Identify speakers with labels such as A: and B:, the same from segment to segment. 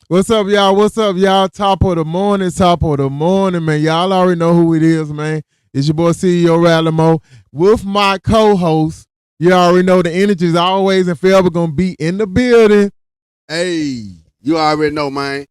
A: What's up, y'all? What's up, y'all? Top of the morning, man. Y'all already know who it is, man. It's your boy CEO Ralamo with my co-host. You already know the energy is always and forever gonna be in the building.
B: Hey, you already know, man.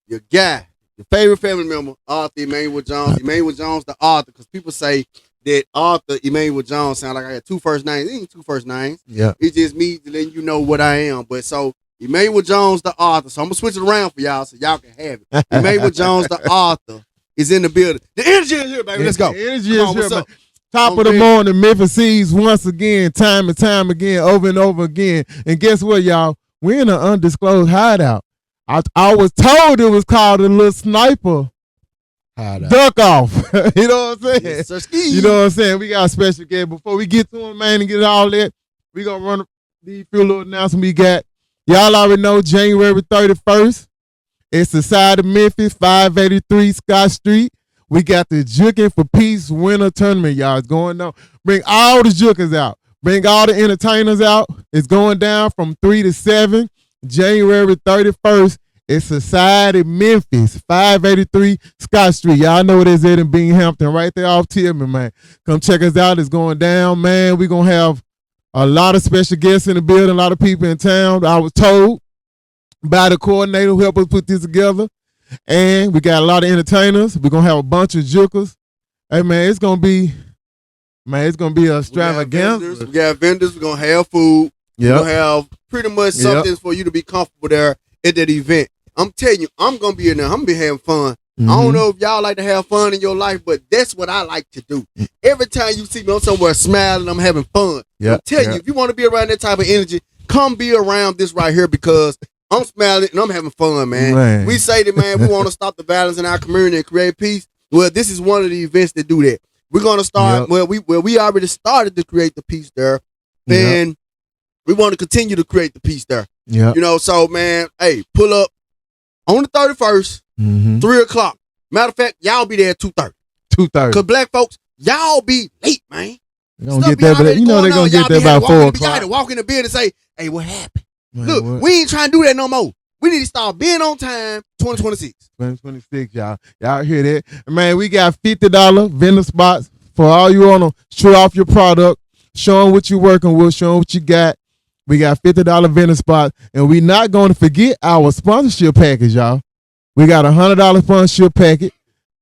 B: Your guy, your favorite family member, Arthur Emmanuel Jones. Emmanuel Jones, the author, because people say that Arthur Emmanuel Jones sound like I had two first names. It ain't two first names.
A: Yeah.
B: It's just me letting you know what I am. But so Emmanuel Jones, the author. So I'm gonna switch it around for y'all so y'all can have it. Emmanuel Jones, the author, is in the building. The energy is here, baby. Let's go.
A: The energy is here, man.
B: Up?
A: Top of the morning, Memphis sees once again, time and time again, over and over again. And guess what, y'all? We're in an undisclosed hideout. I was told it was called a little sniper hideout. Duck off. You know what I'm saying?
B: Yes, sir.
A: You know what I'm saying? We got a special guest. Before we get to him, man, and get all that, we going to run these few little announcements we got. Y'all already know January 31st. It's the side of Memphis, 583 Scott Street. We got the Jukin for Peace Winter Tournament, y'all. It's going on. Bring all the Jukers out. Bring all the entertainers out. It's going down from 3 to 7. January 31st. It's Society Memphis, 583 Scott Street. Y'all know what it is in Binghamton, right there off Tillman, man. Come check us out. It's going down, man. We're going to have a lot of special guests in the building, a lot of people in town. I was told by the coordinator who helped us put this together. And we got a lot of entertainers. We're going to have a bunch of jukers. Hey, man, it's going to be a extravaganza.
B: We got vendors. We're going to have food.
A: Yep.
B: We're going to have pretty much something for you to be comfortable there at that event. I'm telling you, I'm going to be in there. I'm going to be having fun. I don't know if y'all like to have fun in your life, but that's what I like to do. Every time you see me, I'm somewhere smiling, I'm having fun. I'm telling you, if you want to be around that type of energy, come be around this right here because I'm smiling and I'm having fun, man. We say that, man, we want to stop the violence in our community and create peace. Well, this is one of the events that do that. We're going to start, we already started to create the peace there. Then we want to continue to create the peace there. You know, so, man, hey, pull up on the 31st, 3 o'clock. Matter of fact, y'all be there at 2:30.
A: 2:30.
B: Because black folks, y'all be late, man.
A: They're going to get there, but you know they're going to get there about 4 o'clock.
B: Y'all had to walk in the building and say, hey, what happened? Man, look, we ain't trying to do that no more. We need to start being on time 2026.
A: 2026, y'all. Y'all hear that? Man, we got $50 vendor spots for all you want to show off your product, show them what you're working with, show them what you got. We got $50 vendor spots, and we're not going to forget our sponsorship package, y'all. We got a $100 sponsorship packet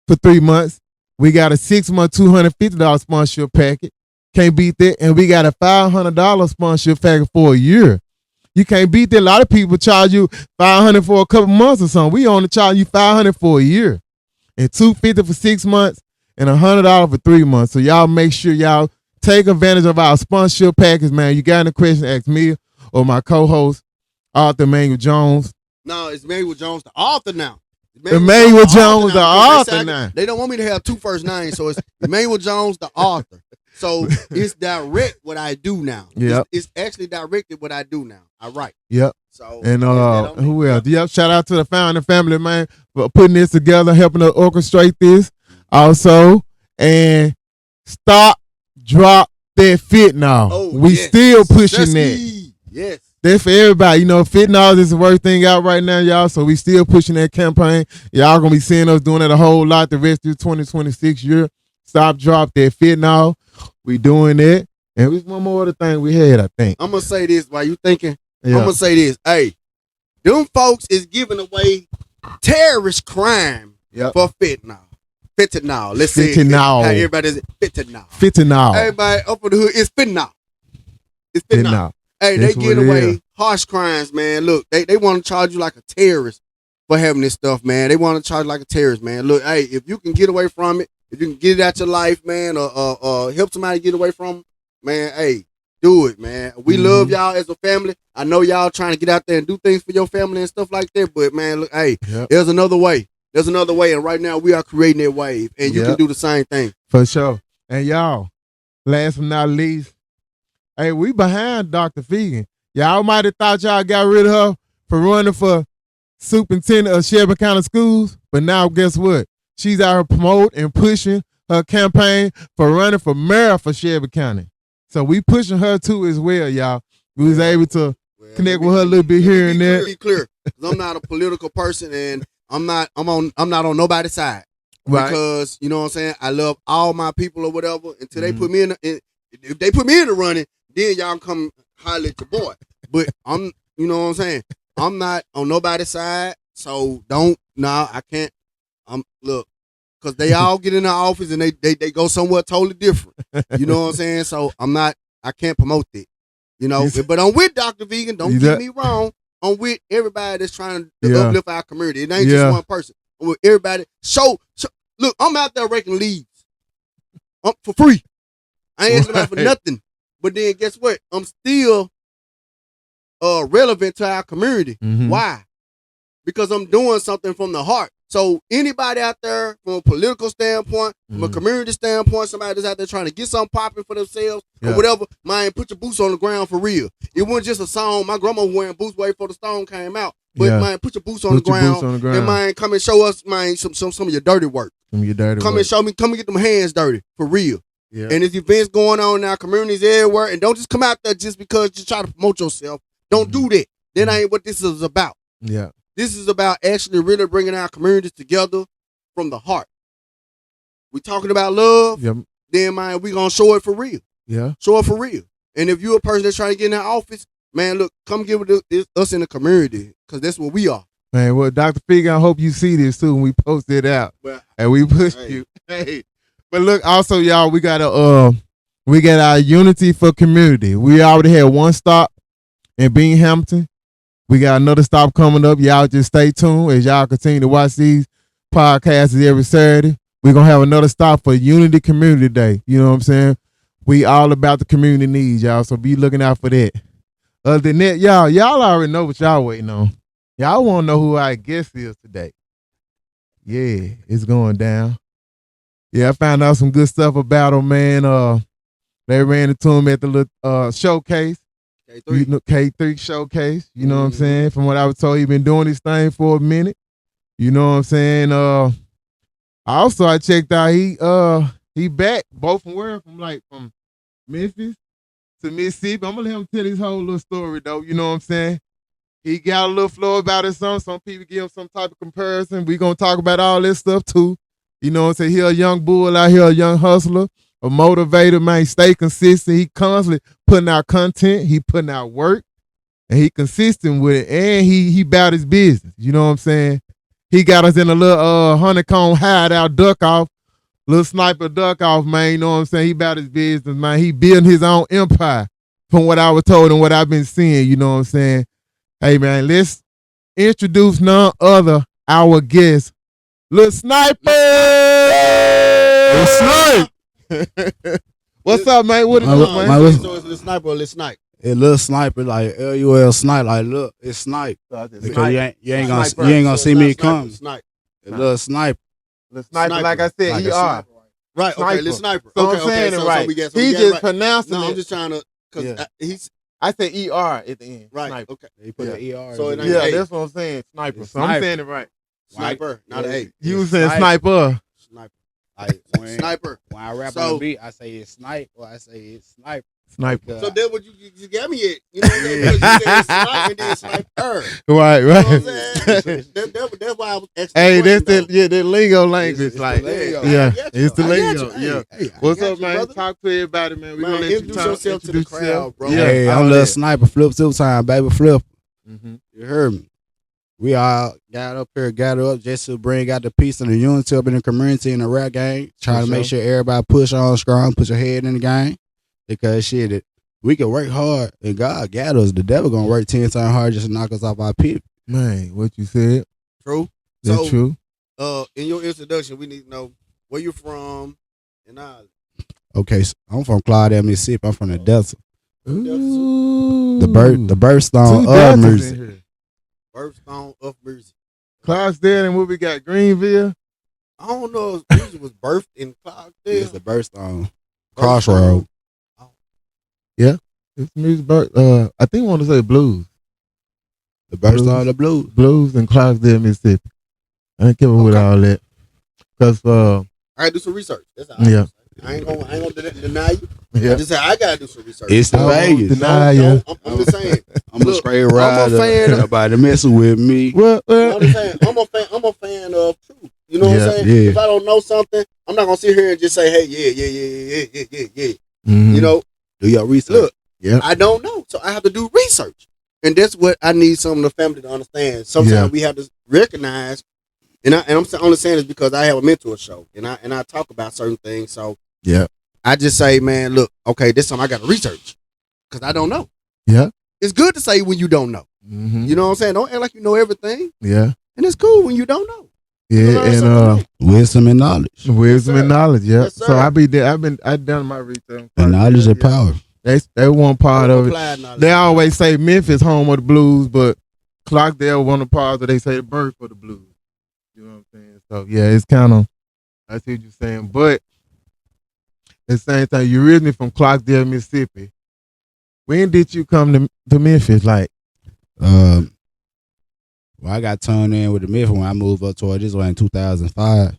A: for 3 months. We got a 6-month $250 sponsorship packet. Can't beat that. And we got a $500 sponsorship packet for a year. You can't beat that. A lot of people charge you $500 for a couple months or something. We only charge you $500 for a year, and $250 for 6 months, and $100 for 3 months. So y'all make sure y'all take advantage of our sponsorship package, man. You got any questions, ask me or my co-host, Arthur Emmanuel Jones.
B: No, it's Emmanuel Jones, the author now.
A: Emmanuel Jones, the author now.
B: They don't want me to have two first names, so it's Emmanuel Jones, the author. So it's direct what I do now.
A: Yep.
B: It's actually directed what I do now. I write.
A: Yep.
B: So
A: and who else? Yep. Shout out to the founding family, man, for putting this together, helping to orchestrate this. Also, and stop, drop that fentanyl.
B: Oh,
A: we still pushing that.
B: Yes.
A: That's for everybody. You know, fentanyl is the worst thing out right now, y'all. So we still pushing that campaign. Y'all gonna be seeing us doing that a whole lot the rest of the 2026 year. Stop, drop that fentanyl. We doing it. And there's one more other thing we had, I think.
B: I'm gonna say this while you thinking. I'm gonna say this. Hey, them folks is giving away terrorist crime for fentanyl. Fentanyl. Let's say
A: fentanyl.
B: How everybody is fentanyl.
A: Fentanyl.
B: Everybody up in the hood, it's fentanyl. It's fentanyl. Hey,
A: that's
B: they get away harsh crimes, man. Look, they want to charge you like a terrorist for having this stuff, man. They want to charge like a terrorist, man. Look, hey, if you can get away from it, if you can get it out your life, man, or help somebody get away from it, man, hey, do it, man. We love y'all as a family. I know y'all trying to get out there and do things for your family and stuff like that, but, man, look, hey, there's another way. There's another way, and right now we are creating that wave, and you can do the same thing.
A: For sure. And y'all, last but not least, hey, we behind Dr. Fegan. Y'all might have thought y'all got rid of her for running for superintendent of Shelby County Schools, but now guess what? She's out here promoting and pushing her campaign for running for mayor for Shelby County. So we pushing her too as well, y'all. We was able to connect with her a little bit here and there.
B: Be clear. 'Cause I'm not a political person, and I'm not on nobody's side.
A: Right.
B: Because you know what I'm saying. I love all my people or whatever. Until they
A: Mhm.
B: put me if they put me in the running, then y'all come holler at your boy. But you know what I'm saying. I'm not on nobody's side, so I can't. Look, because they all get in the office and they go somewhere totally different. You know what I'm saying. So I can't promote that. You know, but I'm with Dr. Vegan. Don't get me wrong. I'm with everybody that's trying to uplift our community. It ain't just one person. I'm with everybody. Look, I'm out there raking leaves for free. I ain't asking for nothing. But then guess what? I'm still relevant to our community.
A: Mhm.
B: Why? Because I'm doing something from the heart. So anybody out there from a political standpoint, from a community standpoint, somebody that's out there trying to get something popping for themselves or whatever, man, put your boots on the ground for real. It wasn't just a song. My grandma was wearing boots way before the stone came out. But man, put your boots on the ground. And man, come and show us, man, some of your dirty work. Come and show me, come and get them hands dirty for real.
A: Yeah.
B: And there's events going on in our communities everywhere. And don't just come out there just because you try to promote yourself. Don't do that. That ain't what this is about.
A: Yeah.
B: This is about actually really bringing our communities together from the heart. We talking about love, then man, we gonna show it for real.
A: Yeah.
B: Show it for real. And if you're a person that's trying to get in that office, man, look, come get with us in the community, because that's what we are.
A: Man, well, Dr. Fig, I hope you see this too when we post it out.
B: Well,
A: and we push you. Hey. But look, also, y'all, we got our Unity for Community. We already had one stop in Binghamton. We got another stop coming up. Y'all just stay tuned as y'all continue to watch these podcasts every Saturday. We're going to have another stop for Unity Community Day. You know what I'm saying? We all about the community needs, y'all, so be looking out for that. Other than that, y'all already know what y'all waiting on. Y'all want to know who our guest is today. Yeah, it's going down. Yeah, I found out some good stuff about them, man. They ran into him at the little showcase.
B: K3.
A: K3 showcase. You know what I'm saying? From what I was told, he been doing this thing for a minute. You know what I'm saying? Also, I checked out he back both from where? From Memphis to Mississippi. I'm gonna let him tell his whole little story though. You know what I'm saying? He got a little flow about his song. Some people give him some type of comparison. We gonna talk about all this stuff too. You know what I'm saying? He a young bull out here, a young hustler, a motivator, man. Stay consistent. He constantly putting out content. He putting out work. And he consistent with it. And he about his business. You know what I'm saying? He got us in a little honeycomb hideout duck off. Little sniper duck off, man. You know what I'm saying? He about his business, man. He building his own empire from what I was told and what I've been seeing. You know what I'm saying? Hey, man, let's introduce none other our guest, Lil Sniper!
C: Lil Snipe!
A: What's up, man? What is up, man?
B: So it's Lil Sniper or Lil Snipe?
C: It Lil Sniper, like LUL Snipe, like look, it's Snipe. Because you ain't gonna see me come.
B: Snipe.
C: It Lil Sniper.
A: Lil Sniper, like I said,
C: Like
A: ER.
B: Right, okay, Lil Sniper.
A: So
B: Okay,
A: I'm saying
B: so
A: it right.
B: we got,
A: He just
B: right.
A: pronouncing
B: No,
A: it.
B: I'm just trying to, because
A: I said ER at the end.
B: right,
A: Sniper.
B: okay.
C: He put the ER.
B: So it ain't
A: Yeah,
B: A.
A: that's what I'm saying. Sniper.
C: It's
A: So I'm
C: Sniper.
A: saying it right.
B: Sniper, not an A.
A: You was saying sniper.
B: Sniper.
C: Like when,
B: Sniper.
C: when I rap
B: So-
C: on the beat, I say it's Snipe or I say it's Snipe.
A: Sniper.
B: So then what you got me at? You know what I'm saying? Because you said Snipe and then Sniper.
A: Right,
B: You know what I'm
A: right.
B: saying? That's why I was asking.
A: Hey,
B: the
A: that's
B: question,
A: the lingo language.
C: It's the
A: Like,
C: lingo.
A: yeah,
B: I got you.
A: it's the
B: I got
A: lingo.
B: you.
A: Yeah.
B: Hey,
A: What's
B: I got
A: up,
B: you,
A: man?
B: brother.
A: Talk to everybody, man. We're
B: Man,
A: gonna let you
B: introduce
A: talk.
B: yourself to the
A: Introduce
B: crowd,
A: yourself.
B: bro.
A: Yeah,
C: Hey,
A: all
C: I'm Lil
A: that.
C: Sniper, flip two time, baby flip.
A: Mhm.
C: You heard me. We all got up here, gathered up just to bring out the peace and the unity up in the community and the rap game. Trying to make sure everybody push on strong, put your head in the game. Because shit, we can work hard and God got us. The devil gonna work 10 times harder just to knock us off our people.
A: Man, what you said?
B: True.
A: That's
B: So,
A: true.
B: in your introduction, we need to know where you're from and all.
C: Okay, so I'm from Claudette, Mississippi. I'm from the Delta.
A: Ooh.
C: The birthstone
A: Two
C: of
A: Deltas in
C: music.
A: here.
B: Birthstone of music.
A: Clarksdale and what we got? Greenville.
B: I don't know if music was birthed in Clarksdale.
C: It's the birthstone. Crossroad.
A: It's music. I think I want to say blues.
C: The birthstone of the blues.
A: Blues in Clarksdale, Mississippi. I ain't keeping with
B: Okay.
A: all that. Cause
B: I gotta do some research. That's all.
A: Yeah.
B: I ain't gonna deny you.
A: Yeah.
B: I just say I gotta do some research.
C: It's the Vegas.
B: I'm just saying.
C: I'm a straight rider.
B: fan of-
C: Nobody messing with me.
A: Well,
B: I'm just saying. I'm a fan of truth. You know what I'm saying?
C: Yeah.
B: If I don't know something, I'm not gonna sit here and just say, "Hey, yeah."
A: mhm.
B: You know,
C: Do your research.
B: look,
A: Yep.
B: I don't know, so I have to do research, and that's what I need some of the family to understand. Sometimes
A: Yeah.
B: we have to recognize, and I'm only saying this because I have a mentor show, and I talk about certain things. So
A: Yeah.
B: I just say, man, look, okay, this time I got to research because I don't know.
A: Yeah.
B: It's good to say when you don't know.
A: Mhm.
B: You know what I'm saying? Don't act like you know everything,
A: Yeah.
B: and it's cool when you don't know.
A: Yeah.
B: learn
A: And
B: something
C: Wisdom and knowledge.
A: wisdom
B: Yes,
A: and
B: sir.
A: knowledge. Yeah.
B: Yes, sir.
A: So I've done my research.
C: And knowledge
A: Yeah.
C: is power.
A: They one part of it.
B: Applied knowledge.
A: They always say Memphis home of the blues, but Clarkdale one of the parts where they say the birth of the blues. You know what I'm saying? So yeah, it's kind of I see what you're saying, but at the same time, you're originally from Clarkdale, Mississippi. When did you come to Memphis? Like,
C: Well, I got turned in with the Memphis when I moved up toward this way in 2005.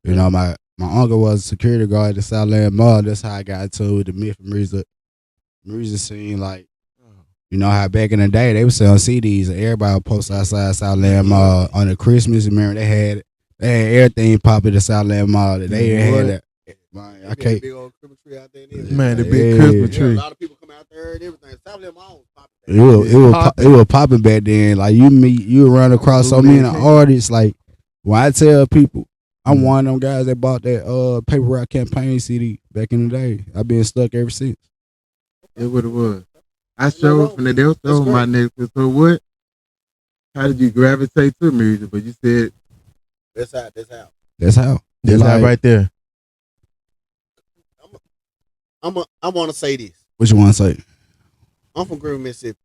C: You know, my uncle was a security guard at the Southland Mall. That's how I got into with the Memphis music scene. Like, you know how back in the day they were selling CDs and everybody would post outside Southland Mall on the Christmas. Remember they had everything popping at the Southland Mall. That they had it. Man, I can't.
B: Big old Christmas tree out there. and everything.
A: man, the big
C: Yeah.
A: Christmas
B: Yeah, a
A: tree.
B: lot of people come out there and everything. Southland Mall was popping.
C: It was popping back then. Like you run across so many artists. Like when I tell people, I'm one of them guys that bought that Paper Route Campaign CD back in the day. I've been stuck ever since.
A: It what it was. I showed from the they was
B: That's
A: throwing my neck. So what? How did you gravitate to music? But you said
B: That's how. That's how.
C: That's how.
A: that's
C: Like,
A: right there.
B: I want to say this.
C: what you want to say?
B: I'm from Greenville, Mississippi,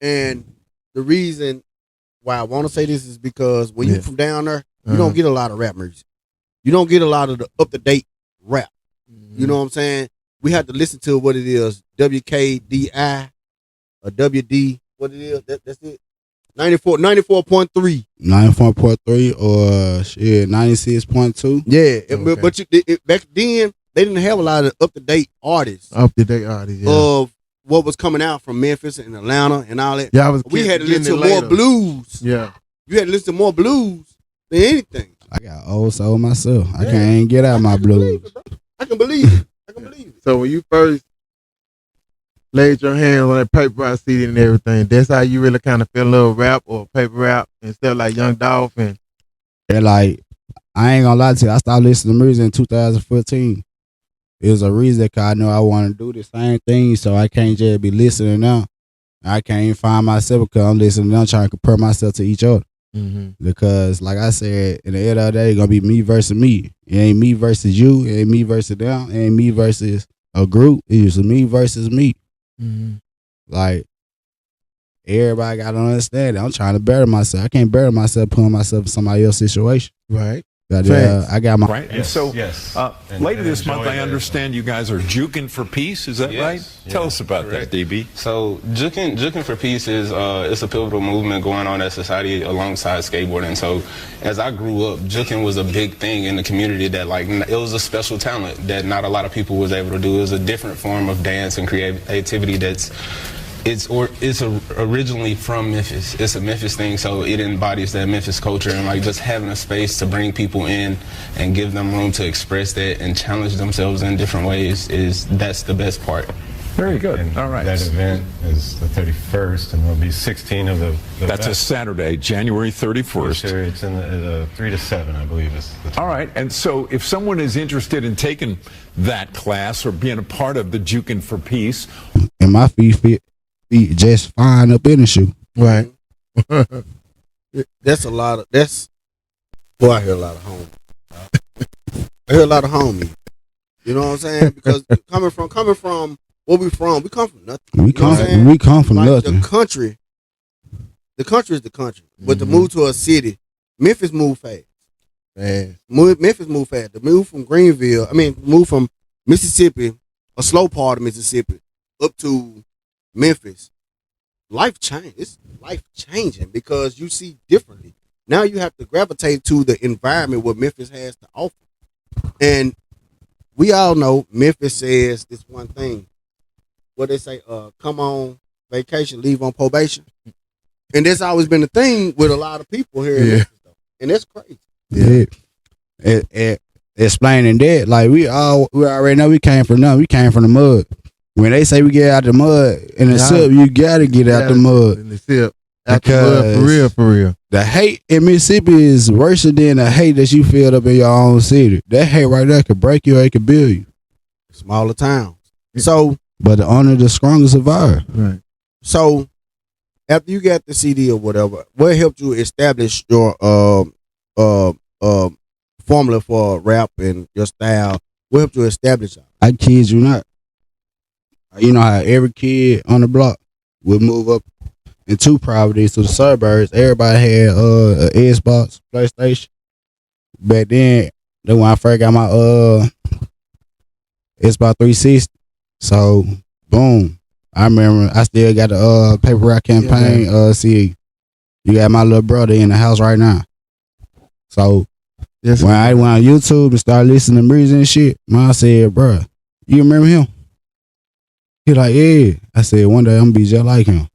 B: and the reason why I want to say this is because when
A: Yeah.
B: you from down there, you
A: Uh-huh.
B: don't get a lot of rap music. You don't get a lot of the up to date rap. You know what I'm saying? We have to listen to what it is. WKDI or WD. What it is? That's it. 94.3.
C: 94.3 or shit 96.2.
B: Yeah,
A: Okay.
B: but back then they didn't have a lot of up to date artists
A: Up to date artist. Yeah.
B: of what was coming out from Memphis and Atlanta and all that.
A: Yeah, I was.
B: We had to
A: getting
B: listen
A: it
B: to more
A: later.
B: blues.
A: Yeah.
B: You had to listen to more blues than anything.
C: I got old soul myself. I
B: Yeah.
C: can't get out my
B: I can believe
C: blues.
B: it, bro. I can believe it. I can believe it.
A: So when you first laid your hands on that paper route CD and everything, that's how you really kind of fell in love with rap or paper rap instead of like Young Dolph and
C: And like, I ain't gonna lie to you. I started listening to music in 2014. It was a reason because I know I want to do the same thing, so I can't just be listening now. I can't even find myself because I'm listening now, trying to compare myself to each other. Because, like I said, in the end of the day, it's gonna be me versus me. It ain't me versus you. It ain't me versus them. It ain't me versus a group. It's me versus me. Like, everybody gotta understand it. I'm trying to better myself. I can't better myself putting myself in somebody else's situation.
A: right.
C: I got my
D: Right? And
E: Yes,
D: so
E: yes.
D: later
E: And
D: this month,
E: enjoy
D: I
E: the-
D: understand you guys are juking for peace. Is that
E: Yes,
D: right?
E: yes,
D: Tell us about
E: correct.
D: that, DB.
E: So juking for peace is it's a pivotal movement going on at society alongside skateboarding. So as I grew up, juking was a big thing in the community that like it was a special talent that not a lot of people was able to do. It was a different form of dance and creativity it's originally from Memphis. It's a Memphis thing, so it embodies that Memphis culture and like just having a space to bring people in and give them room to express that and challenge themselves in different ways that's the best part.
D: Very good.
F: And
D: All right.
F: that event is the 31st, and there'll be 16 of the
D: That's a
F: best.
D: Saturday, January 31st.
F: Sure, it's in the 3 to 7, I believe. Is the time.
D: All right. And so if someone is interested in taking that class or being a part of the Juking for Peace,
C: and my feet fit just fine up in the shoe.
A: Right.
B: That's a lot of boy, I hear a lot of homies. I hear a lot of homies. You know what I'm saying? Because coming from where we from nothing.
C: We
B: You know what I'm saying?
C: we come from
B: Like
C: nothing.
B: the country is the country. But to move to a city, Memphis moved fast. Memphis moved fast. The move from move from Mississippi, a slow part of Mississippi, up to Memphis. Life changed. It's life changing because you see differently. Now you have to gravitate to the environment what Memphis has to offer. And we all know Memphis says this one thing. What they say, come on vacation, leave on probation. And that's always been the thing with a lot of people here in Memphis, though. And that's crazy.
C: Yeah. Explaining that, like we already know we came from nothing. We came from the mud. When they say we get out the mud in the SIP, you gotta get out the mud.
A: In the SIP. Out the mud, for real.
C: The hate in Mississippi is worse than the hate that you feel up in your own city. That hate right there could break you or it could build you.
B: Smaller towns. So,
C: but the honor the strongest survive.
A: Right.
B: So, after you got the CD or whatever, what helped you establish your formula for rap and your style? What helped you establish it?
C: I kid you not. You know how every kid on the block would move up in two properties to the suburbs. Everybody had an Xbox, PlayStation. Back then, that when I first got my Xbox 360. So boom. I remember I still got the Paper Route Campaign CD. You got my little brother in the house right now. So when I went on YouTube and started listening to music and shit, Mom said, bro, you remember him? He like, yeah. I said, one day I'm gonna be just like him.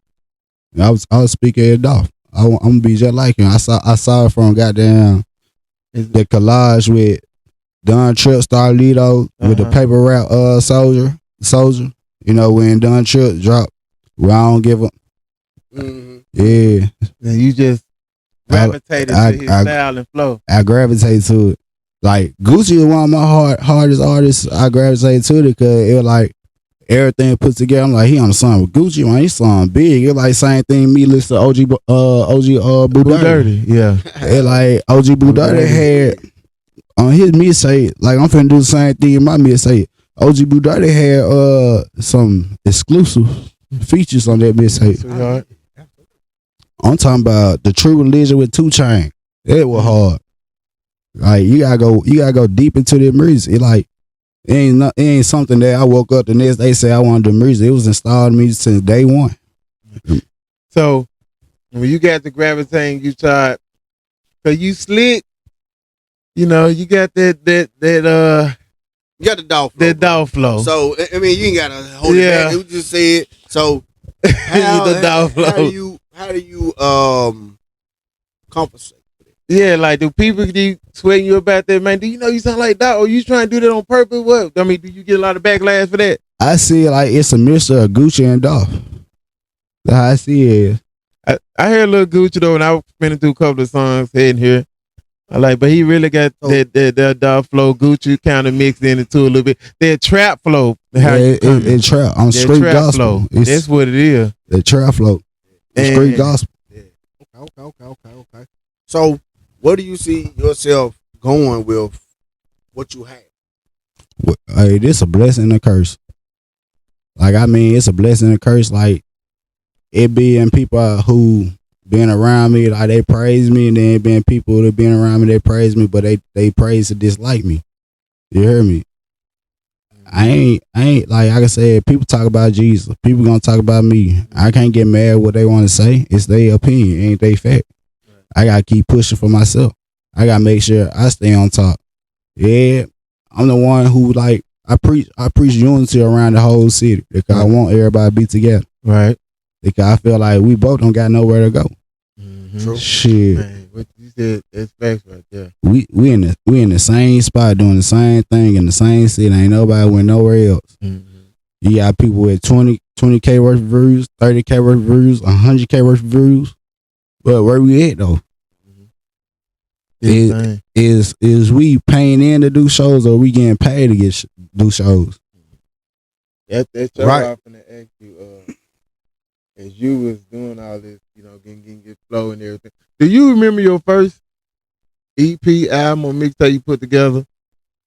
C: And I was speaking it off. I'm gonna be just like him. I saw it from goddamn the collage with Don Tripp, Starlito with the Paper Route Soldier. You know, when Don Tripp dropped, well, I don't give a yeah.
A: And you just gravitated to his style and flow.
C: I gravitate to it. Like Gucci was one of my hardest artists. I gravitate to it because it was like everything put together. I'm like, he on the song with Gucci, man. He song big. It like same thing. Me listen to OG Boo Dirty.
A: Yeah.
C: It like OG Boo Dirty had on his mixtape. Like I'm finna do the same thing in my mixtape. OG Boo Dirty had some exclusive features on that mixtape. I'm talking about the True Religion with 2 Chainz. It was hard. Like you gotta go deep into the music. It like it ain't something that I woke up the next day say I want to do music. It was installed in me since day one.
A: So when you got the gravitating, you tried, cause you slick. You know, you got that
B: you got the dog flow.
A: That dog flow.
B: So I mean, you ain't gotta hold it back. You just said so. How do you compensate?
A: Yeah, like do people keep sweating you about that, man? Do you know you sound like that, or you trying to do that on purpose? What? I mean, do you get a lot of backlash for that?
C: I see it like it's a mixture of Gucci and Dolph. That's how I see it.
A: I heard a little Gucci though, and I was spinning through a couple of songs heading here. I like, but he really got that Dolph flow. Gucci kind of mixed into a little bit. That trap flow.
C: It trap on street gospel.
A: That's what it is.
C: The trap flow. Street gospel.
B: Yeah. Okay. So, where do you see yourself going with what you have?
C: Hey, this a blessing and a curse. Like, I mean, it's a blessing and a curse. Like, it being people who been around me, like they praise me, and then being people that been around me, they praise me, but they praise to dislike me. You hear me? I ain't like I said, people talk about Jesus. People gonna talk about me. I can't get mad what they want to say. It's their opinion, ain't they fact. I gotta keep pushing for myself. I gotta make sure I stay on top. Yeah, I'm the one who like I preach unity around the whole city because I want everybody to be together.
A: Right.
C: Because I feel like we both don't got nowhere to go.
A: True.
C: Shit.
A: Man, what you said, that's facts right there.
C: We in the same spot doing the same thing in the same city. Ain't nobody went nowhere else. You got people with 20K worth of views, 30K worth of views, 100K worth of views. But where we at though? Is we paying in to do shows, or we getting paid to do shows?
A: That's right. I'm finna ask you, as you was doing all this, you know, getting flow and everything. Do you remember your first EP album or mixtape you put together?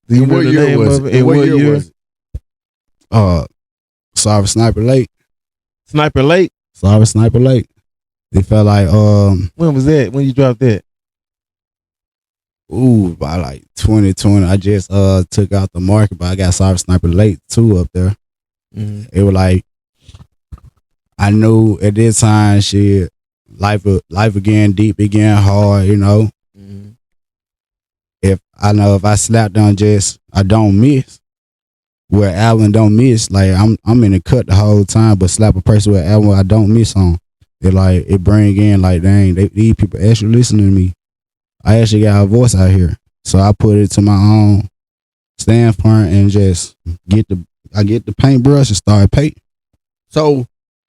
A: Do you know the name of it? And what year was
C: it? Sorry, Sniper Lake.
A: Sniper Lake.
C: Sorry, Sniper Lake. It felt like
A: when was that? When you dropped that?
C: Ooh, by like 2020. I just took out the market, but I got Sorry Sniper Lake 2 up there. It was like I knew at this time, shit, life again deep, again hard, you know. If I slapped on just I don't miss, where Alvin don't miss. Like I'm in the cut the whole time, but slap a person with Alvin I don't miss on. It bring in like, dang, these people actually listening to me. I actually got a voice out here, so I put it to my own standpoint and just get the paintbrush and start painting.
B: So,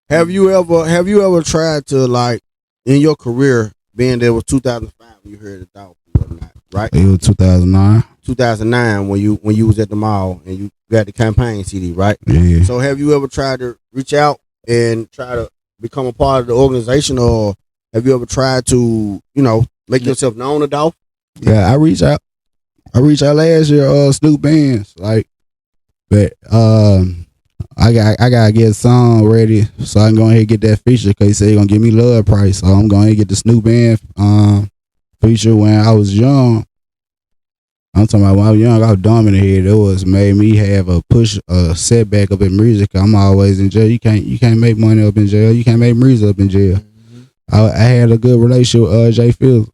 B: have you ever tried to, like, in your career, being there was 2005 when you heard the Dolphin or whatnot, right?
C: It was 2009.
B: 2009 when you was at the mall and you got the campaign CD, right?
C: Yeah.
B: So, have you ever tried to reach out and try to become a part of the organization, or have you ever tried to, make yourself known to Dolphin?
C: Yeah, I reached out last year, Snoop Bands, but I gotta get a song ready so I can go ahead and get that feature because he said he gonna give me love price. So I'm going to get the Snoop Band feature. When I was young, I'm talking about when I was young, I was dumb in the head. It was made me have a setback up in music. I'm always in jail. You can't make money up in jail. You can't make music up in jail. Mm-hmm. I had a good relationship with Jay Fields.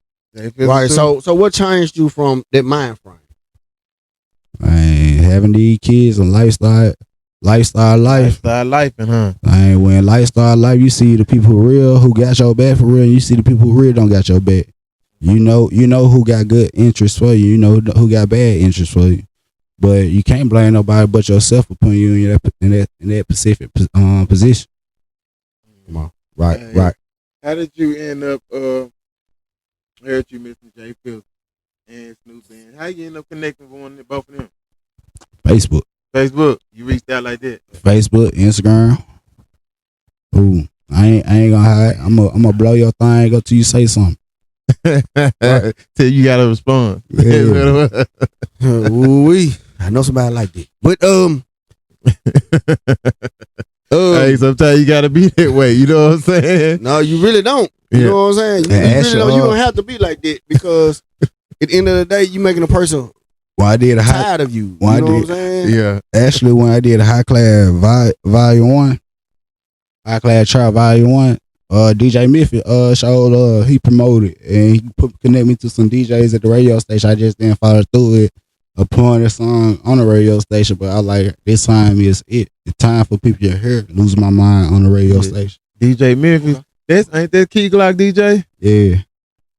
B: Right. So what changed you from that mind frame?
C: Man, having these kids and lifestyle life.
A: Lifestyle life, huh?
C: When lifestyle life, you see the people who got your back for real, and you see the people who really don't got your back. You know who got good interest for you. You know who got bad interest for you. But you can't blame nobody but yourself for putting you in that specific position.
B: Come on. Right.
A: How did you end up? Heard you missing Jay Fields and Snoop Band. How you end up connecting with both of them?
C: Facebook.
A: You reached out like that.
C: Facebook, Instagram. Ooh, I ain't gonna hide. I'm gonna blow your thing up till you say something.
A: Till you gotta respond.
C: Yeah.
B: Ooh-wee. I know somebody like that. But
A: hey, sometimes you gotta be that way. You know what I'm saying?
B: No, you really don't. You know what I'm saying? You really don't. You don't have to be like that because at the end of the day, you making a person tired of you. You know what I'm saying?
A: Yeah.
C: Actually, when I did a High Class Volume 1, High Class Trap Volume 1, DJ Miffy showed he promoted and he connect me to some DJs at the radio station. I just didn't follow through it upon the song on the radio station, but I like this time is it. It's time for people to hear Lose My Mind on the radio station.
A: DJ Memphis. Ain't that Key Glock DJ?
C: Yeah.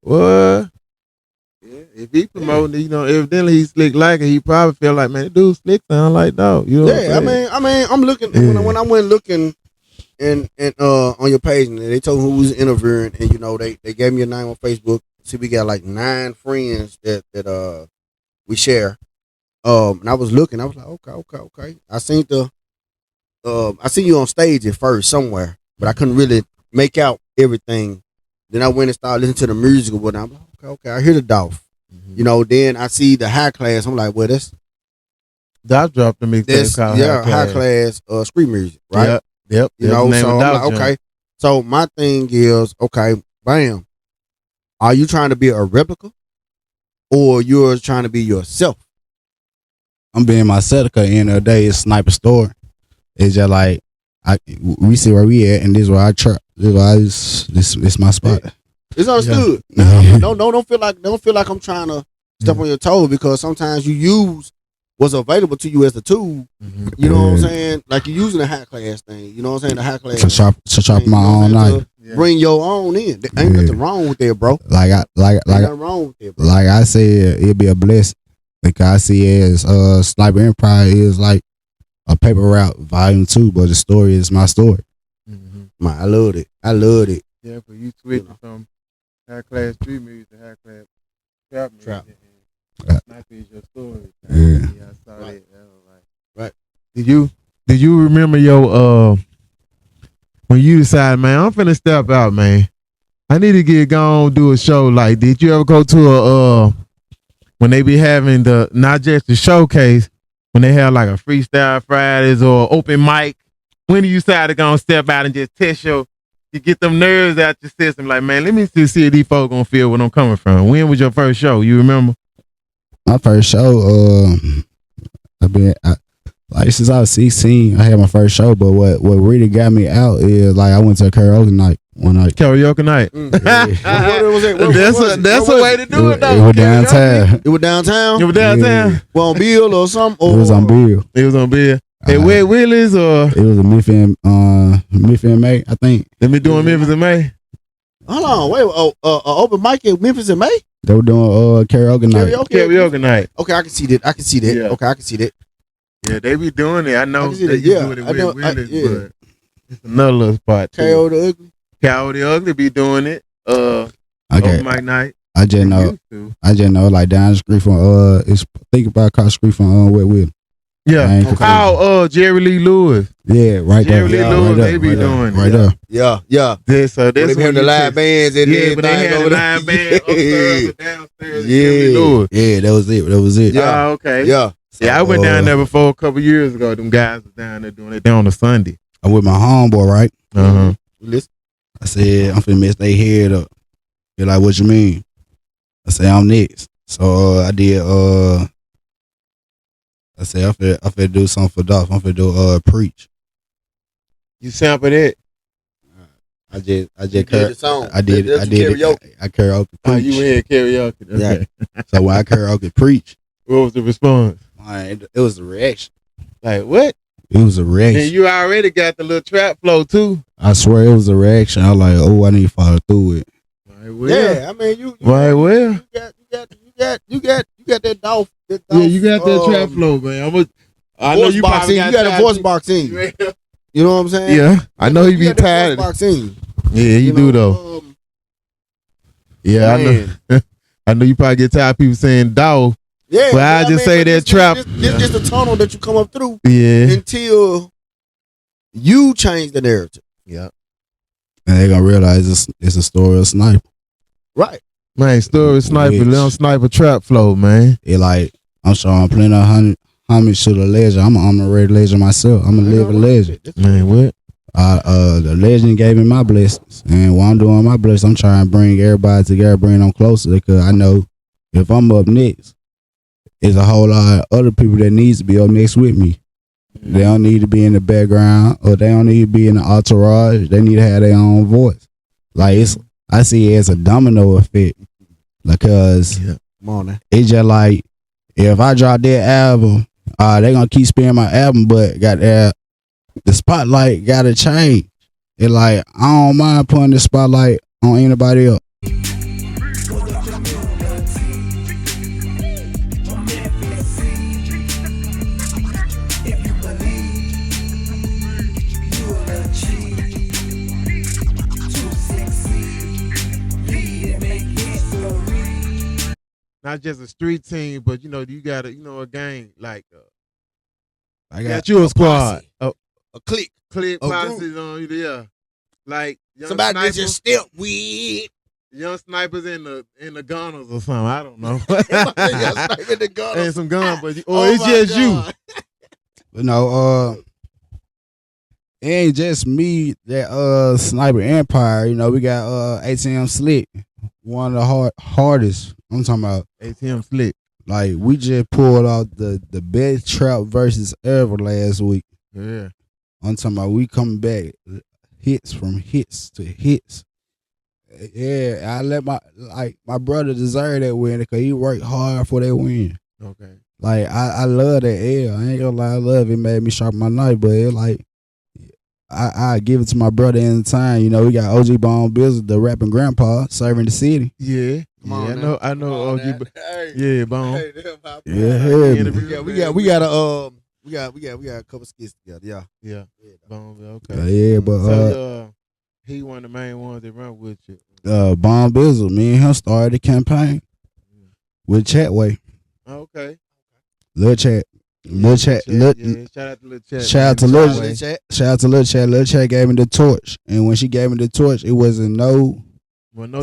A: What? Yeah. If he promoting, evidently he slick like it. He probably feel like, man, that dude slick sound like dog. You know
B: I mean, I'm looking when I went looking and on your page and they told me who was interviewing and they gave me a name on Facebook. See, we got like 9 friends that we share. And I was looking, I was like, okay. I seen you on stage at first somewhere, but I couldn't really make out everything. Then I went and started listening to the music or whatnot. I'm like, okay, I hear the Dolph. Mm-hmm. Then I see the High Class. I'm like, well, that's
A: Dolph dropped the mixtape called
B: High Class street music, right?
A: Yep.
B: So I'm like, okay. So my thing is, okay, bam. Are you trying to be a replica, or you're trying to be yourself?
C: I'm being myself because at the end of the day, it's Sniper Store. It's just like we see where we at, and this is where I trap. This is my spot.
B: It's understood. Yeah. Don't feel like I'm trying to step on your toe because sometimes you use what's available to you as a tool. Mm-hmm. You know what I'm saying? Like you're using the High Class thing. You know what I'm saying? The High Class
C: to chop my own knife.
B: Bring your own in. There ain't nothing wrong with that, bro.
C: Nothing wrong with it, bro. Like I said, it'd be a blessing because I see it as Sniper Empire is like a paper route volume 2, but the story is my story.
B: Mm-hmm. Man, I loved it.
A: Yeah, but you switched from High Class street music to High Class trap music. Sniper is your story.
C: Yeah,
A: I saw that.
B: Right.
A: Did you remember your when you decided, man, I'm finna step out, man. I need to get gone, do a show. Like, did you ever go to a when they be having not just the showcase, when they have like a freestyle Fridays or open mic? When do you decide to go and step out and just test you get them nerves out your system? Like, man, let me see if these folks gonna feel where I'm coming from. When was your first show? You remember?
C: My first show, like since I was 16, I had my first show. But what really got me out is like I went to a karaoke night one night.
A: Karaoke night.
B: What was it?
A: That's a way to do it, though.
C: It was downtown.
B: It was downtown.
A: It was downtown.
C: Yeah.
B: Well, on Bill or something.
C: It was on Bill.
A: It was on Bill. Hey, Wet Willie's or
C: It was a Memphis and May, I think.
A: let me doing Memphis in May.
B: Hold on, wait. Open mic in Memphis in May.
C: They were doing karaoke night.
A: Karaoke night.
B: Okay, I can see that.
A: Yeah.
B: Okay, I can see that.
A: Yeah, they be doing it. I know
B: I can see
A: they
B: that.
A: be
B: Yeah,
A: doing it
B: I
A: with
B: know.
A: Willie's,
B: Yeah.
A: but it's another little spot too.
B: KO the Ugly.
A: Coyote Ugly be doing it.
C: Okay.
A: Open mic night.
C: I just know.
A: Used to.
C: Like down the street from it's think about across the street from Wet Will.
A: Yeah.
C: Ain't
B: Okay.
A: Oh, Jerry Lee Lewis.
C: Yeah, right there.
A: Jerry Lee
C: Yeah,
A: Lewis,
C: right there,
A: they be
C: right there,
A: doing it.
C: right there.
B: Yeah.
A: This, so
B: They
A: this
B: be having the live bands and
A: Yeah, but they
B: everything
A: had
B: over
A: a
B: there.
A: live band upstairs and downstairs. Jerry Lee
B: Yeah.
A: Lewis.
C: Yeah, that was it.
B: Yeah.
A: Oh, okay.
B: Yeah.
A: Yeah, I went down there before a couple years ago. Them guys was down there doing it down on a Sunday.
C: I'm with my homeboy, right?
A: Uh-huh.
B: Listen.
C: I said, I'm finna mess their head up. They're like, what you mean? I said, I'm next. So I did I said, I'm finna do something for Dolph. I'm finna do preach.
A: You sampled it?
C: I just
B: You did the song.
C: I did
B: That's
C: I did
B: karaoke.
C: I karaoke
A: Oh,
C: preach.
A: you in karaoke. Okay.
C: Yeah. So when I karaoke preach,
A: What was the response?
C: it was a reaction.
A: Like, what?
C: It was a reaction.
A: And you already got the little trap flow, too.
C: I swear it was a reaction. I was like, oh, I need to follow through it.
A: Right, well.
B: Yeah, I mean you
A: Right, well.
B: you got that Dolph.
A: Yeah, you got that trap flow, man. I know
B: Voice
A: you
B: box
A: probably
B: in. You got a
A: tired
B: voice
A: too.
B: box in. You know what I'm saying?
A: Yeah, I know you be
B: got that
A: tired.
B: voice box in.
A: Yeah, you do though. Yeah, I know. I know you probably get tired of people saying dog.
B: Yeah,
A: But I just say that trap.
B: This just a tunnel that you come up through
A: Yeah.
B: until you change the narrative.
A: Yeah.
C: And they gonna realize it's a story of Sniper.
B: Right.
A: Man, story sniper,
C: Which-
A: little sniper trap flow, man.
C: It like I'm showing plenty of homage to the legend. I'm an honorary legend myself. I'm a living legend.
A: Man, what?
C: The legend gave me my blessings, and while I'm doing my blessings, I'm trying to bring everybody together, bring them closer, because I know if I'm up next, there's a whole lot of other people that needs to be up next with me. They don't need to be in the background, or they don't need to be in the entourage. They need to have their own voice. Like I see it as a domino effect, because
B: Come on now.
C: it's just like if I drop that album, they gonna keep spinning my album, but the spotlight gotta change. It like I don't mind putting the spotlight on anybody else.
A: Not just a street team, but you got a gang like
C: I
A: got you a squad,
B: A click.
A: click
B: A
A: policies on you, yeah. Like young
B: Somebody that
A: snipers,
B: just step with.
A: young snipers in the gunners or something. I don't know.
B: the gun.
A: And some gun, but
B: Oh
A: it's
B: my
A: just
B: God.
C: But no, it ain't just me that Sniper Empire. We got ATM Slick, one of the hardest. I'm talking about.
A: ATM Slick.
C: Like we just pulled out the best trap versus ever last week.
A: Yeah.
C: I'm talking about we coming back hits from hits to hits. Yeah, I let my brother deserve that win because he worked hard for that win.
A: Okay.
C: Like I love that L. I ain't gonna lie, I love it. Made me sharpen my knife, but it like I give it to my brother in time. We got OG Bone Bills, the rapping grandpa, serving the city.
A: Yeah.
B: Come on
A: Yeah,
B: now.
A: I know
B: Come on
A: OG.
B: now.
A: but-
B: Hey.
A: Yeah, Bone.
B: Hey, them my
C: Yeah,
B: boy.
A: Interview,
B: We
A: man.
B: got a couple skits together. Yeah.
A: Yeah. Bone, okay.
C: Yeah, but
A: So he one of the main ones that run with you.
C: Bone Bizzle, me and him started the campaign with Chatway.
A: Okay.
C: Lil Chat. Lil Chat.
A: Yeah, shout out to Lil Chat.
C: Shout out to Lil Chat. Shout out to Lil Chat. Lil Chat gave me the torch. And when she gave me the torch, it wasn't no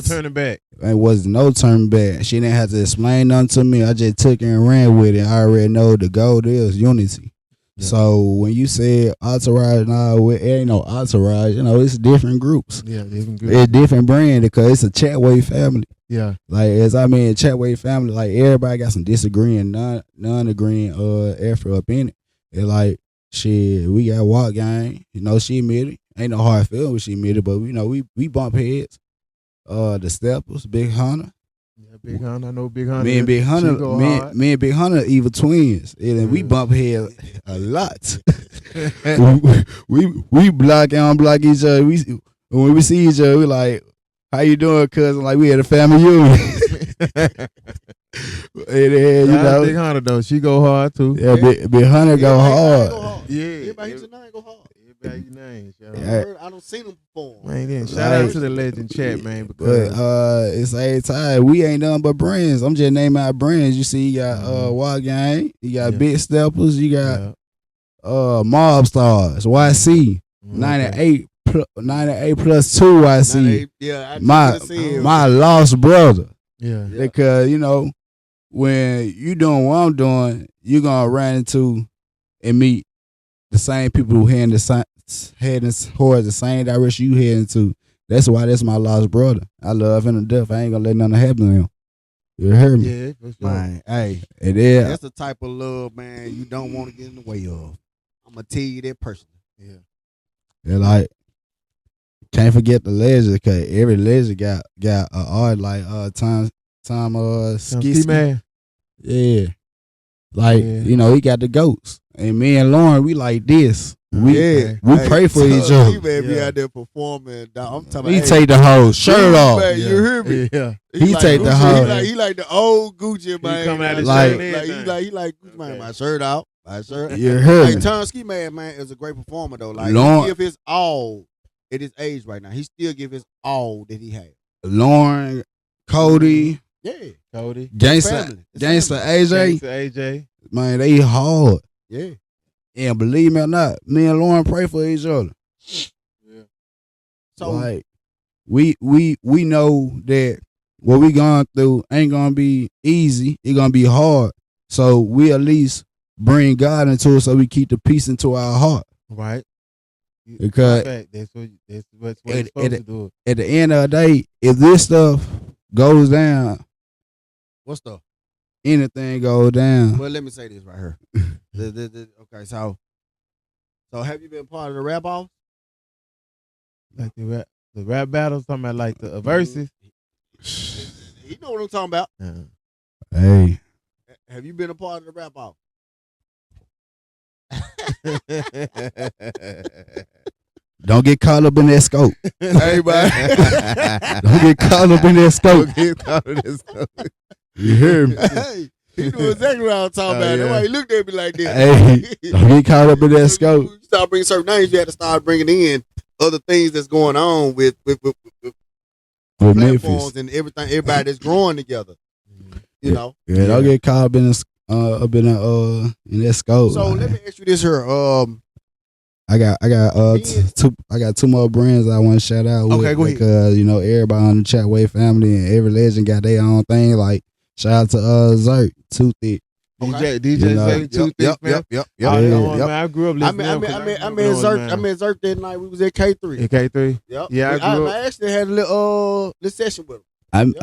A: turning back.
C: It was no turn back. She didn't have to explain nothing to me. I just took it and ran with it. I already know the goal is unity. Yeah. So when you said entourage, it ain't no entourage. It's different groups.
A: Yeah, different groups.
C: It's different brand because it's a Chatway family.
A: Yeah.
C: Like Chatway family, like everybody got some disagreeing, non-agreeing effort up in it. It's like shit, we got Walk Gang, she admitted. Ain't no hard feeling with she admitted, but we bump heads. The Steppers, Big Hunter.
A: Yeah, Big Hunter. I know Big Hunter.
C: Me and Big Hunter,
A: She go hard.
C: me and Big Hunter, evil twins, and we bump heads a lot. we block and unblock each other. When we see each other, we like, "How you doing, cousin?" Like we had a family unit. And,
A: Big Hunter though, she go hard too.
C: Yeah, Big Hunter go hard.
A: Yeah,
B: Everybody hit your name, go hard.
A: Everybody your name. Shout out.
C: Yeah.
B: I don't see them perform.
A: Man, then shout out to the legend chat, man.
C: But
A: Because
C: it's a time we ain't nothing but brands. I'm just naming out brands. You see, you got Wild Gang, you got Big Steppers, you got Mob Stars, YC, 98 plus 2 YC.
B: Yeah,
C: My lost brother.
A: yeah.
C: Because when you doing what I'm doing, you gonna run into and meet the same people who heading towards the same direction you heading to. That's why that's my lost brother. I love him to death. I ain't gonna let nothing happen to him. You heard me?
A: Yeah, for sure.
B: Man, hey,
C: And then
B: that's the type of love, man, you don't want to get in the way of. I'm gonna tell you that personally. Yeah.
C: they're like, can't forget the legend, cause every legend got a art like Tom
A: Ski
C: Ski.
A: man.
C: Yeah. Like,
A: Yeah.
C: he got the goats. And me and Lauren, we like this. We pray for each
B: He
C: other.
B: man be
A: Yeah.
B: out there performing. Dog. I'm talking
C: He
B: about,
C: take the whole shirt off.
B: Man, you hear me?
A: Yeah.
C: He take the
B: Gucci.
C: whole-
B: He like the old Gucci man.
A: coming out his
C: Like-
A: shirt and everything.
B: he like Gucci man. My shirt out. My shirt.
C: You heard
B: Hey,
C: me?
B: Tom Ski man is a great performer though. Like
C: Lord.
B: he give his all at his age right now. He still give his all that he had.
C: Lauren, Cody,
B: Yeah.
A: Cody.
C: Gangsta
B: Family. It's
C: Gangsta
B: family.
C: AJ,
A: Thanks to AJ.
C: man, they hard.
B: Yeah.
C: And believe me or not, me and Lauren pray for each other.
B: So
C: Like we know that what we going through ain't gonna be easy. It's gonna be hard. So we at least bring God into it, so we keep the peace into our heart.
A: Right.
C: Because
A: That's what
C: At-
A: it's supposed to do.
C: at the end of the day, if this stuff goes down,
B: what's the?
C: anything goes down.
B: Well, let me say this right here. Okay, so have you been part of the rap off?
A: Like the rap battles, talking about like the verses.
B: You know what I'm talking about.
C: Hey,
B: Have you been a part of the rap off?
C: don't get caught up in that scope.
B: Everybody.
C: Don't get caught up in that scope. You hear me?
B: Hey, he knew exactly what I was talking about. That's why he looked at me like that.
C: Hey, don't get caught up in that scope.
B: You start bringing certain names, you had to start bringing in other things that's going on with
C: With
B: platforms
C: Memphis.
B: and everything. Everybody that's growing together. You know.
C: Yeah, don't get caught up in that scope.
B: So let me ask you this here.
C: I got two more brands I want to shout out with.
B: Okay, go ahead.
C: Because everybody on the Chatway family and every legend got their own thing. Like shout out to Zert, Too Thick.
A: DJ
C: You know,
A: Zay, Too Thick, man.
B: Yep.
A: Oh,
C: Yeah.
A: come on, man. I grew up listening to them.
B: I met Zert that night. We was at K3.
A: K3.
B: Yep.
A: Yeah, I grew up.
B: I actually had a little session with him.
C: I knew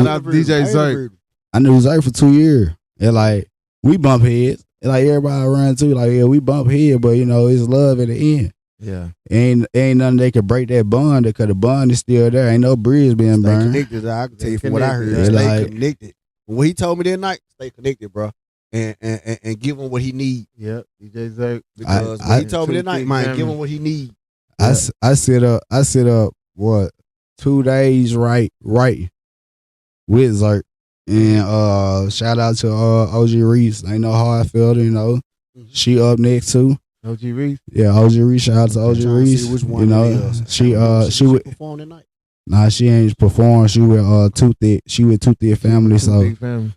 A: Shout out to DJ Zert.
C: I knew Zert for 2 years. And like we bump heads. And like everybody around too. Like we bump heads, but it's love at the end.
A: Yeah.
C: Ain't nothing they could break that bond because the bond is still there. Ain't no bridge being
B: Stay
C: burned.
B: connected. I can tell you from what I heard.
C: Yeah,
B: Stay
C: like-
B: connected. What he told me that night, stay connected, bro. And give him what he need.
A: Yep. DJ Zay.
B: Because
C: I-
B: what he told me that
A: Too
B: night,
A: Thick
B: man,
A: family.
B: give him what he need.
C: I sit up what 2 days right with Zert. And shout out to OG Reese. Ain't no hard filter, She up next too.
A: OG Reese.
C: Yeah, OG Reese. Shout out to OG
B: Trying to see
C: Reese.
B: which one it is.
C: She would
B: perform that night.
C: nah, she ain't perform. She with Too Thick. She with Too Thick family. So
A: Big family.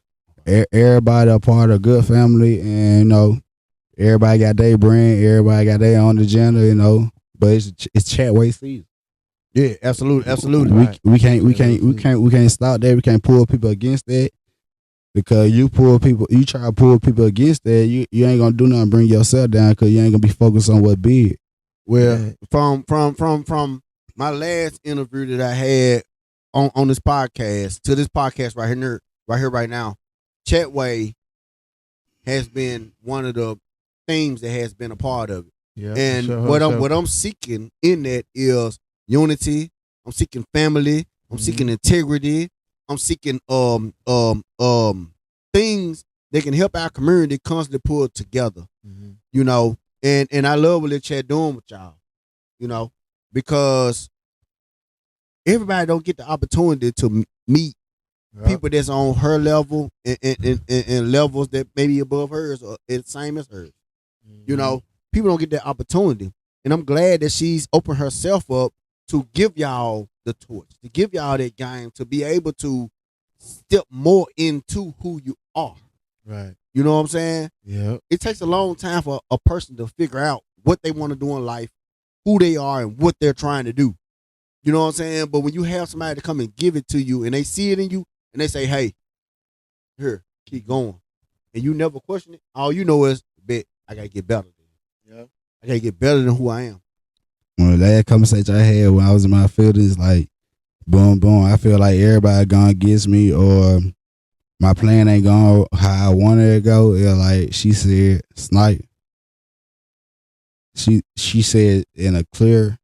C: everybody a part of a good family, and everybody got their brand. Everybody got their own agenda, But it's Chatway season.
B: Yeah, absolutely.
C: We can't stop that. We can't pull people against that. Because you try to pull people against that, you ain't gonna do nothing. Bring yourself down because you ain't gonna be focused on what big.
B: Well, from my last interview that I had on this podcast to this podcast right now, Chatway has been one of the themes that has been a part of it.
A: Yeah.
B: And
A: sure,
B: what I'm seeking in that is unity. I'm seeking family. I'm seeking integrity. I'm seeking things that can help our community constantly pull together. You know, and I love what Lil Chat doing with y'all. You know, because everybody don't get the opportunity to meet people that's on her level and levels that maybe above hers or the same as hers. You know, people don't get that opportunity. And I'm glad that she's opened herself up to give y'all the torch, to give y'all that game, to be able to step more into who you are.
A: Right.
B: You know what I'm saying?
A: Yeah.
B: It takes a long time for a person to figure out what they want to do in life, who they are, and what they're trying to do. You know what I'm saying? But when you have somebody to come and give it to you and they see it in you and they say, hey, here, keep going. And you never question it. All you know is, bet, I got to get better.
A: Yeah.
B: I got to get better than who I am.
C: Well, that conversation I had when I was in my field is like, boom, boom. I feel like everybody gonna against me or my plan ain't going how I wanted it to go. It's like she said, snipe. She said in a clear,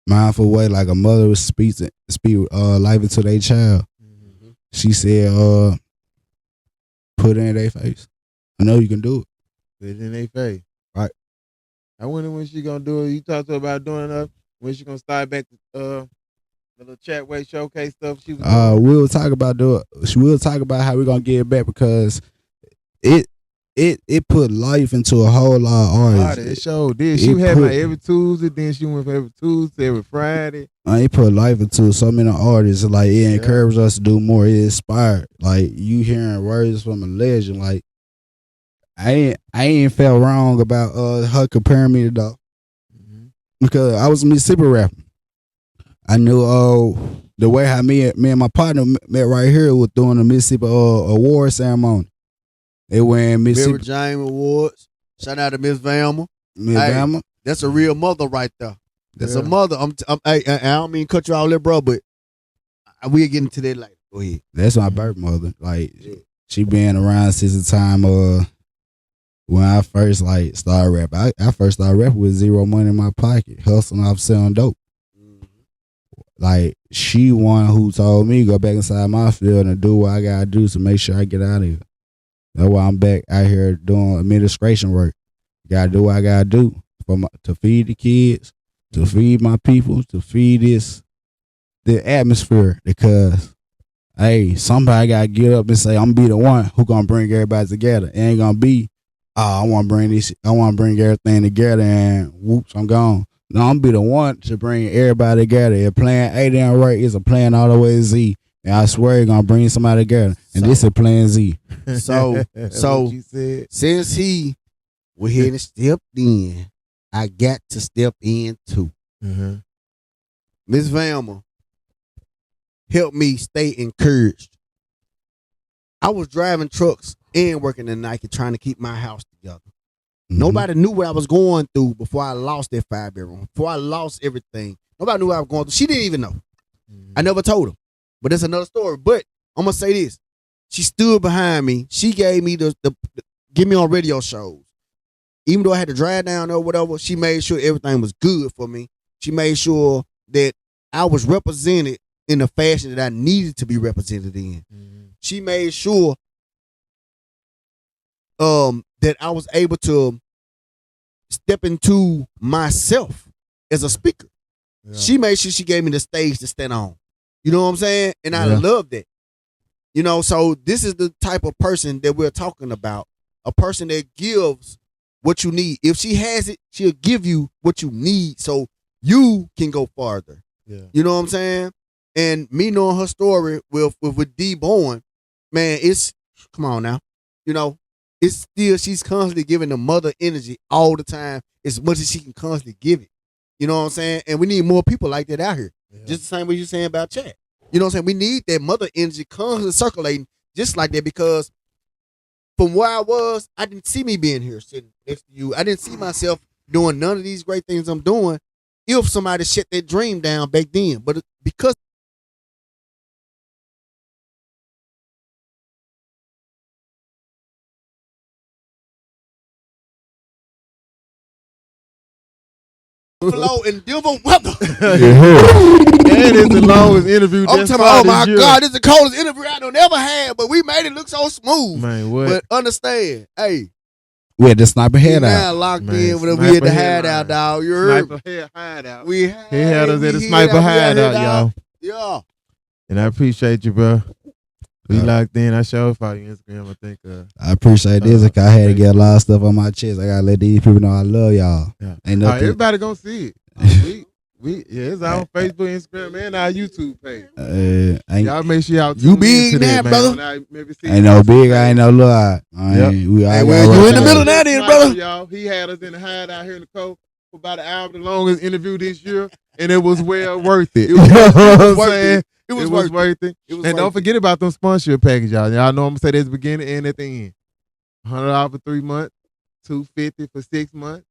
C: mindful way, like a mother would speak life into their child. She said, put it in their face. I know you can do it.
A: Put it in their face.
C: Right.
A: I wonder when she gonna do it. You talked to her about doing it. When she gonna start back to the little chat way showcase stuff she was doing.
C: We'll talk about we'll talk about how we're gonna get it back because it put life into a whole lot of artists.
A: It showed this. She had my every Tuesday, then she went for every Tuesday, every Friday.
C: It put life into so many artists. Like it encouraged us to do more. It inspired. Like you hearing words from a legend. Like I ain't felt wrong about her comparing me to dog. Because I was a Mississippi rapper. I knew the way how me and my partner met right here was doing the Mississippi award ceremony. They went Mississippi
B: Mary James Awards. Shout out to Miss Valma.
C: Miss
B: Hey,
C: Valma.
B: That's a real mother right there. That's a mother. I don't mean to cut you all there, bro, but we'll get into that later. Go ahead.
C: That's my birth mother. Like she been around since the time when I first like started rapping. I first started rapping with zero money in my pocket, hustling off selling dope. Like she one who told me go back inside my field and do what I gotta do to make sure I get out of here. That's why I'm back out here doing administration work. Gotta do what I gotta do to feed the kids, to feed my people, to feed the atmosphere. Because hey, somebody gotta get up and say I'm gonna be the one who gonna bring everybody together. It ain't gonna be I want to bring everything together and whoops, I'm gone. No, I'm be the one to bring everybody together. If plan A didn't work, it's a plan all the way to Z. And I swear you're gonna bring somebody together. And this is plan Z.
B: So since he went ahead and stepped in, I got to step in too. Miss Valma helped me stay encouraged. I was driving trucks and working at Nike trying to keep my house together. Nobody knew what I was going through before I lost that 5-bedroom, before I lost everything. Nobody knew what I was going through. She didn't even know. I never told her. But that's another story. But I'm going to say this. She stood behind me. She gave me the get me on radio shows. Even though I had to drive down or whatever, she made sure everything was good for me. She made sure that I was represented in the fashion that I needed to be represented in. She made sure that I was able to step into myself as a speaker. She made sure she gave me the stage to stand on. You know what I'm saying? And I love that. You know, so this is the type of person that we're talking about. A person that gives what you need. If she has it, she'll give you what you need so you can go farther. You know what I'm saying? And me knowing her story with D Bowen, man, it's come on now. You know, it's still she's constantly giving the mother energy all the time as much as she can constantly give it. You know what I'm saying? And we need more people like that out here. Just the same way you're saying about chat. You know what I'm saying? We need that mother energy constantly circulating just like that because from where I was, I didn't see me being here sitting next to you. I didn't see myself doing none of these great things I'm doing if somebody shut that dream down back then. But because Buffalo and Denver weather.
A: And it's the longest interview.
B: I'm
A: that's
B: talking about, oh
A: far
B: my
A: this year.
B: God, this is the coldest interview I done ever had, but we made it look so smooth.
A: Man, what?
B: But understand, hey,
C: We had the sniper
B: we
C: head
B: now
C: out.
B: locked
A: Man,
B: in when we
A: sniper
B: had the
A: headline.
B: hideout, dog. You heard?
A: Sniper head hideout.
B: We
A: He had us at a
B: we
A: sniper
B: we had
A: hideout,
B: it,
A: y'all.
B: dog. Yeah.
A: And I appreciate you, bro. We
C: Yeah.
A: locked in. I showed for you Instagram, I think.
C: I appreciate this. Cause I had to get a lot of stuff on my chest. I gotta let these people know I love y'all.
A: Yeah.
C: Ain't
A: All right,
C: nothing.
A: everybody gonna see it. It's on Facebook, Instagram, and our YouTube page.
C: Ain't,
A: Y'all make sure y'all
B: You
A: tune
B: big
A: into that,
B: now,
A: man.
B: brother.
A: When I maybe see
C: ain't no big. I ain't no little. I ain't, we all
B: Hey,
C: got
B: well, you
C: work
B: in the
C: to
B: middle
C: do.
B: of that then,
A: Sniper,
B: brother.
A: Y'all, he had us in the hideout here in the coast for about an hour, the longest interview this year, and it was well worth it. It was,
B: worth it.
A: It was worth it.
B: It was
A: And don't
B: worth
A: forget about them sponsorship package, y'all. Y'all know I'm gonna say that's the beginning and at the end. $100 for 3 months, $250 for 6 months,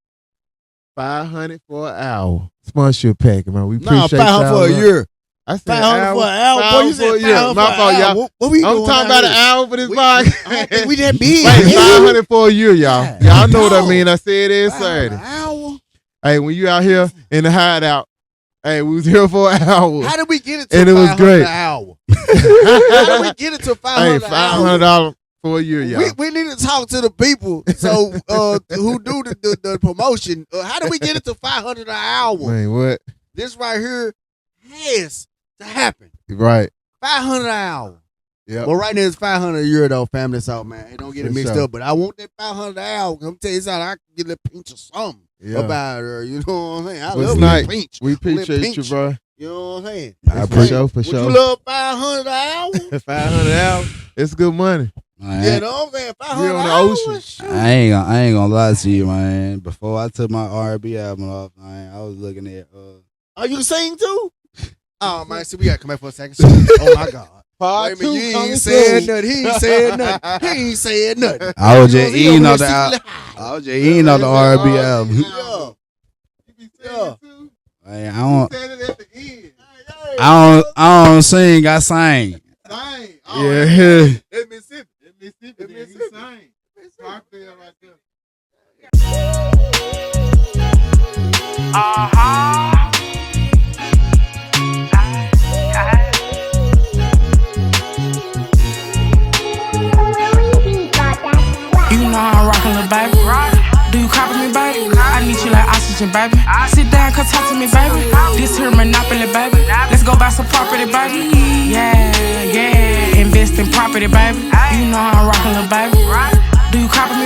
A: $500 for an hour. Sponsorship package, man. We
B: Nah,
A: appreciate
B: 500
A: y'all.
B: for a
A: man.
B: year.
A: I said
B: 500 for an hour. Boy, you
A: 500
B: said
A: for a year.
B: 500
A: My
B: for an
A: fault,
B: hour.
A: y'all.
B: What we
A: I'm
B: doing
A: talking
B: out
A: about an
B: here?
A: hour for this
B: I
A: podcast.
B: don't think we that big.
A: Wait, 500 for a year, y'all.
B: Yeah.
A: Y'all know what I
B: No.
A: mean. I said it
B: 500
A: Saturday.
B: an hour.
A: Hey, when you out here in the hideout, hey, we was here for an hour.
B: How did we get it to
A: And it was
B: 500
A: great.
B: an hour? How did we get it to 500
A: Hey,
B: an hour?
A: $500 for a year, y'all.
B: We need to talk to the people so who do the promotion. How do we get it to 500 an hour?
A: Man, what?
B: This right here has to happen.
A: Right.
B: 500 an hour.
A: Yep.
B: Well, right now it's 500 a year though, family. So man, hey, don't get it
A: For
B: mixed
A: sure.
B: up. But I want that 500 an hour. I'm telling you something, I can get a little pinch of something
A: Yeah.
B: about her. You know what I'm saying? I
A: Well,
B: love
A: Snipe,
B: a pinch.
A: We
B: A little
A: appreciate you,
B: pinch.
A: bro.
B: You know what I'm saying?
C: I
A: For
C: appreciate.
A: sure, for
B: Would
A: sure.
B: you love 500 an hour?
A: 500 out. It's good money.
B: You know what I'm saying? 500
A: on the
B: an
A: ocean.
B: hour? Shoot.
C: I ain't gonna lie to you, man. Before I took my R&B album off, man, I was looking at
B: Oh, you can sing too? Oh man, see, we gotta come back for a second. Oh my God.
A: Part
B: Wait a minute, you
A: coming
B: ain't said
A: soon.
B: nothing. He ain't said nothing. He ain't said nothing.
C: I was
B: You know,
C: just
B: he
C: eating
B: over
C: on
B: here
C: the al-
B: secretly high.
C: I was just eating on the R&B album.
B: Yeah.
A: You be
B: Yeah.
A: saying it too?
C: Man, I don't
A: Said it at the end.
C: I don't sing, I sing.
A: Sing.
C: Yeah.
B: That's Mississippi.
A: Mississippi.
B: That's
A: He
B: Mississippi.
A: sang. Rockville right there.
G: You know I'm rockin' little baby. Do you copy me, baby? I need you like oxygen, baby. Sit down, come talk to me, baby. This here Monopoly, baby. Let's go buy some property, baby. Yeah, yeah. Invest in property, baby. You know I'm rockin' little baby. Do you copy